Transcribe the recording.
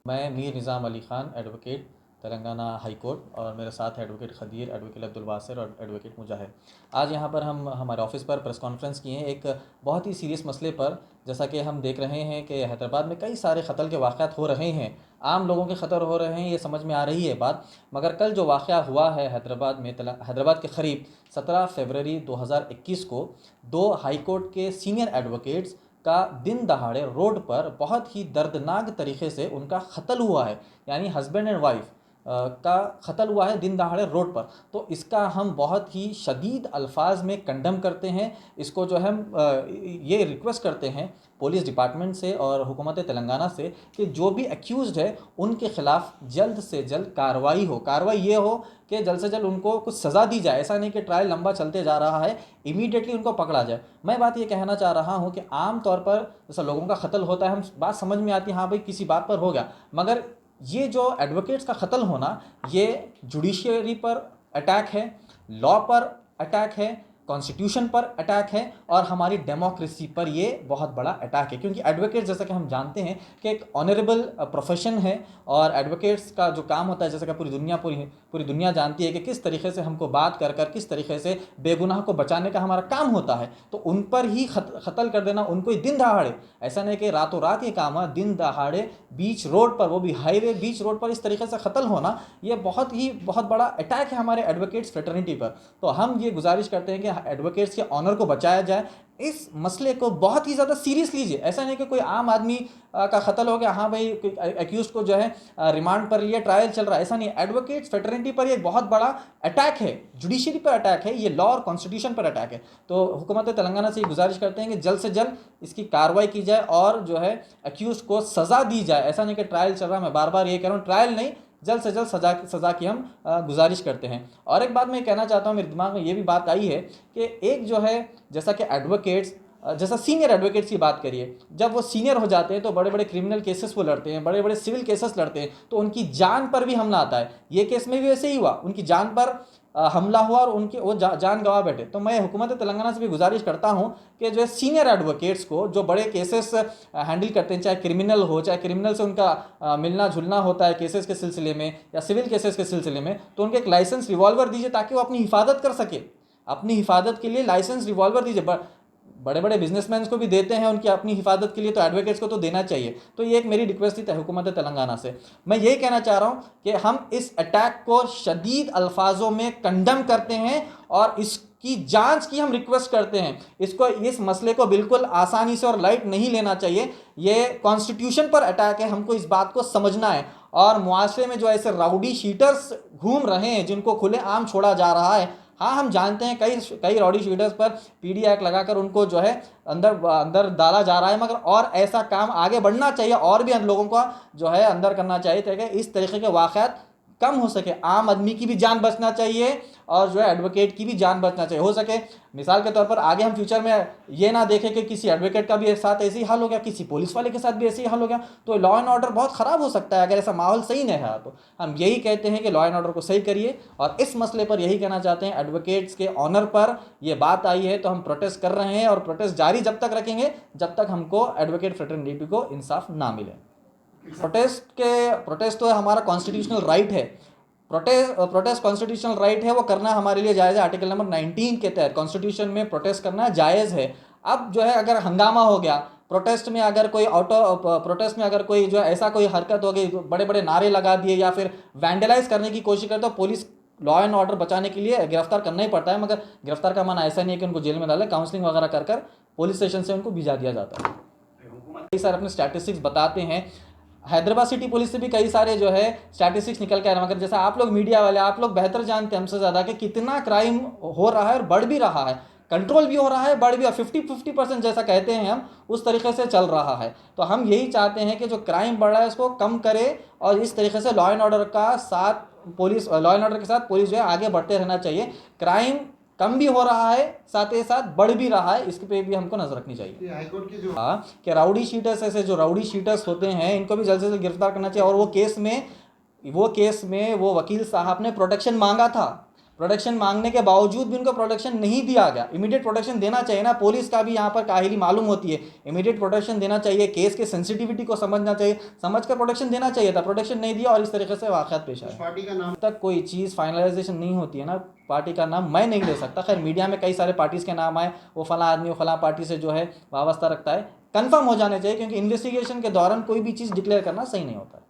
मैं Mir Nizam Ali Khan advocate Telangana high court और मेरे साथ एडवोकेट खदीर, एडवोकेट अब्दुल वासिर और एडवोकेट मुजाहिद। आज यहाँ पर हम हमारे ऑफिस पर प्रेस कॉन्फ्रेंस किए हैं एक बहुत ही सीरियस मसले पर। जैसा कि हम देख रहे हैं कि हैदराबाद में कई सारे क़त्ल के वाक़यात हो रहे हैं, आम लोगों के क़त्ल हो रहे हैं, ये समझ में आ रही है बात। मगर कल जो वाक़या हुआ है हैदराबाद में, हैदराबाद के करीब 17 फरवरी 2021 को 2 हाई कोर्ट के सीनियर एडवोकेट्स का दिन दहाड़े रोड पर बहुत ही दर्दनाक तरीके से उनका क़त्ल हुआ है। यानी हस्बैंड एंड वाइफ का क़त्ल हुआ है दिन दहाड़े रोड पर। तो इसका हम बहुत ही शदीद अल्फाज में कंडम करते हैं। इसको जो हम ये रिक्वेस्ट करते हैं पुलिस डिपार्टमेंट से और हुकूमत तेलंगाना से कि जो भी एक्यूज़्ड है उनके ख़िलाफ़ जल्द से जल्द कार्रवाई हो। कार्रवाई ये हो कि जल्द से जल्द उनको कुछ सज़ा दी जाए। ऐसा नहीं कि ट्रायल लंबा चलते जा रहा है, इमीडिएटली उनको पकड़ा जाए। मैं बात ये कहना चाह रहा हूँ कि आम तौर पर जैसा लोगों का क़त्ल होता है, हम बात समझ में आती है, हाँ भाई किसी बात पर हो गया, मगर ये जो एडवोकेट्स का क़त्ल होना, ये जुडिशरी पर अटैक है, लॉ पर अटैक है, कॉन्स्टिट्यूशन पर अटैक है और हमारी डेमोक्रेसी पर ये बहुत बड़ा अटैक है। क्योंकि एडवोकेट्स, जैसा कि हम जानते हैं कि एक ऑनरेबल प्रोफेशन है और एडवोकेट्स का जो काम होता है, जैसा कि पूरी दुनिया जानती है कि किस तरीके से हमको बात कर कर किस तरीके से बेगुनाह को बचाने का हमारा काम होता है। तो उन पर ही क़त्ल कर देना, उनको ही दिन दहाड़े, ऐसा नहीं कि रातों रात ये काम है, दिन दहाड़े बीच रोड पर, वो भी हाईवे बीच रोड पर इस तरीके से क़त्ल होना, ये बहुत बड़ा अटैक है हमारे एडवोकेट्स फ्रेटर्निटी पर। तो हम ये गुजारिश करते हैं कि एडवोकेट्स के ऑनर को बचाया जाए। इस मसले को बहुत ही ज़्यादा सीरियस लीजिए। ऐसा नहीं कि कोई आम आदमी का क़त्ल हो गया, हाँ भाई एक्यूज़ को जो है रिमांड पर लिया, ट्रायल चल रहा है, ऐसा नहीं। एडवोकेट्स फ्रेटर्निटी पर ये बहुत बड़ा अटैक है, जुडिशरी पर अटैक है, ये लॉ और कॉन्स्टिट्यूशन पर अटैक है। तो हुकूमत तेलंगाना से ये गुजारिश करते हैं कि जल्द से जल्द इसकी कार्रवाई की जाए और जो है एक्यूज़ को सज़ा दी जाए। ऐसा नहीं कि ट्रायल चल रहा है, मैं बार बार ये कह रहा हूँ, ट्रायल नहीं, जल्द से जल्द सज़ा की हम गुजारिश करते हैं। और एक बात मैं कहना चाहता हूँ, मेरे दिमाग में ये भी बात आई है कि एक जो है, जैसा कि एडवोकेट्स, जैसा सीनियर एडवोकेट्स की बात करिए, जब वो सीनियर हो जाते हैं तो बड़े बड़े क्रिमिनल केसेस वो लड़ते हैं, बड़े बड़े सिविल केसेस लड़ते हैं, तो उनकी जान पर भी हमला आता है। ये केस में भी वैसे ही हुआ, उनकी जान पर हमला हुआ और उनके वो जान गंवा बैठे। तो मैं हुकूमत तेलंगाना से भी गुजारिश करता हूँ कि जो है सीनियर एडवोकेट्स को, जो बड़े केसेस हैंडल करते हैं, चाहे क्रिमिनल हो, चाहे क्रिमिनल से उनका मिलना जुलना होता है केसेस के सिलसिले में या सिविल केसेस के सिलसिले में, तो उनके एक लाइसेंस रिवॉल्वर दीजिए ताकि वो अपनी हिफाजत कर सके। अपनी हिफाजत के लिए लाइसेंस रिवॉल्वर दीजिए। बड़े बड़े बिजनेसमैन को भी देते हैं उनकी अपनी हिफाजत के लिए, तो एडवोकेट्स को तो देना चाहिए। तो ये एक मेरी रिक्वेस्ट थी हुकूमत तेलंगाना से। मैं यही कहना चाह रहा हूँ कि हम इस अटैक को शदीद अल्फाजों में कंडम करते हैं और इसकी जांच की हम रिक्वेस्ट करते हैं। इस मसले को बिल्कुल आसानी से और लाइट नहीं लेना चाहिए। ये कॉन्स्टिट्यूशन पर अटैक है, हमको इस बात को समझना है। और मुआशरे में जो ऐसे राउडी शीटर्स घूम रहे हैं जिनको खुलेआम छोड़ा जा रहा है, हाँ हम जानते हैं कई राउडी शीटर्स पर पीडी एक्ट लगाकर उनको जो है अंदर डाला जा रहा है, मगर और ऐसा काम आगे बढ़ना चाहिए और भी लोगों को जो है अंदर करना चाहिए ताकि इस तरीके के वाक़यात कम हो सके। आम आदमी की भी जान बचना चाहिए और जो है एडवोकेट की भी जान बचना चाहिए। हो सके मिसाल के तौर पर आगे हम फ्यूचर में ये ना देखें कि किसी एडवोकेट का भी एक साथ ऐसे ही हाल हो गया, किसी पुलिस वाले के साथ भी ऐसे ही हाल हो गया, तो लॉ एंड ऑर्डर बहुत ख़राब हो सकता है अगर ऐसा माहौल सही नहीं रहा। तो हम यही कहते हैं कि लॉ एंड ऑर्डर को सही करिए। और इस मसले पर यही कहना चाहते हैं, एडवोकेट्स के ऑनर पर यह बात आई है तो हम प्रोटेस्ट कर रहे हैं और प्रोटेस्ट जारी जब तक रखेंगे जब तक हमको एडवोकेट फ्रेटर्निटी को इंसाफ ना मिले। प्रोटेस्ट तो हमारा कॉन्स्टिट्यूशनल राइट है। प्रोटेस्ट कॉन्स्टिट्यूशनल राइट है, वो करना हमारे लिए जायज़ है। आर्टिकल नंबर 19 के तहत कॉन्स्टिट्यूशन में प्रोटेस्ट करना जायज़ है। अब जो है अगर हंगामा हो गया प्रोटेस्ट में, अगर कोई प्रोटेस्ट में अगर कोई जो है ऐसा कोई हरकत हो गई, बड़े बड़े नारे लगा दिए या फिर वैंडलाइज करने की कोशिश करे, तो पुलिस लॉ एंड ऑर्डर बचाने के लिए गिरफ्तार करना ही पड़ता है। मगर गिरफ्तार का माना ऐसा नहीं है कि उनको जेल में डाले, काउंसलिंग वगैरह कर पुलिस स्टेशन से उनको भिजा दिया जाता है। कई सारे अपने स्टैटिस्टिक्स बताते हैं, हैदराबाद सिटी पुलिस से भी कई सारे जो है स्टैटिस्टिक्स निकल के आ रहे हैं। मगर जैसा आप लोग मीडिया वाले, आप लोग बेहतर जानते हैं हमसे ज़्यादा कि कितना क्राइम हो रहा है और बढ़ भी रहा है, कंट्रोल भी हो रहा है, बढ़ भी, 50-50% जैसा कहते हैं हम, उस तरीके से चल रहा है। तो हम यही चाहते हैं कि जो क्राइम बढ़ रहा है उसको कम करे और इस तरीके से लॉ एंड ऑर्डर के साथ पुलिस जो है आगे बढ़ते रहना चाहिए। क्राइम कम भी हो रहा है, साथ ही साथ बढ़ भी रहा है, इसके पे भी हमको नजर रखनी चाहिए। हाईकोर्ट की जो कि राउडी शीटर्स, ऐसे जो राउडी शीटर्स होते हैं इनको भी जल्द से जल्द गिरफ्तार करना चाहिए। और वो केस में वो वकील साहब ने प्रोटेक्शन मांगा था, प्रोटेक्शन मांगने के बावजूद भी उनको प्रोटेक्शन नहीं दिया गया। इमीडिएट प्रोटेक्शन देना चाहिए ना, पुलिस का भी यहाँ पर काहिली मालूम होती है। इमीडिएट प्रोटेक्शन देना चाहिए, केस के सेंसिटिविटी को समझना चाहिए, समझ कर प्रोटेक्शन देना चाहिए था। प्रोटेक्शन नहीं दिया और इस तरीके से वाक़यात पेश आए। पार्टी का नाम तक कोई चीज़ फाइनलाइजेशन नहीं होती है ना, पार्टी का नाम मैं नहीं ले सकता। खैर मीडिया में कई सारे पार्टीज़ के नाम आए, वो फला आदमी वो फला पार्टी से जो है वाबस्ता रखता है, कंफर्म हो जाने चाहिए, क्योंकि इन्वेस्टिगेशन के दौरान कोई भी चीज़ डिक्लेयर करना सही नहीं होता है।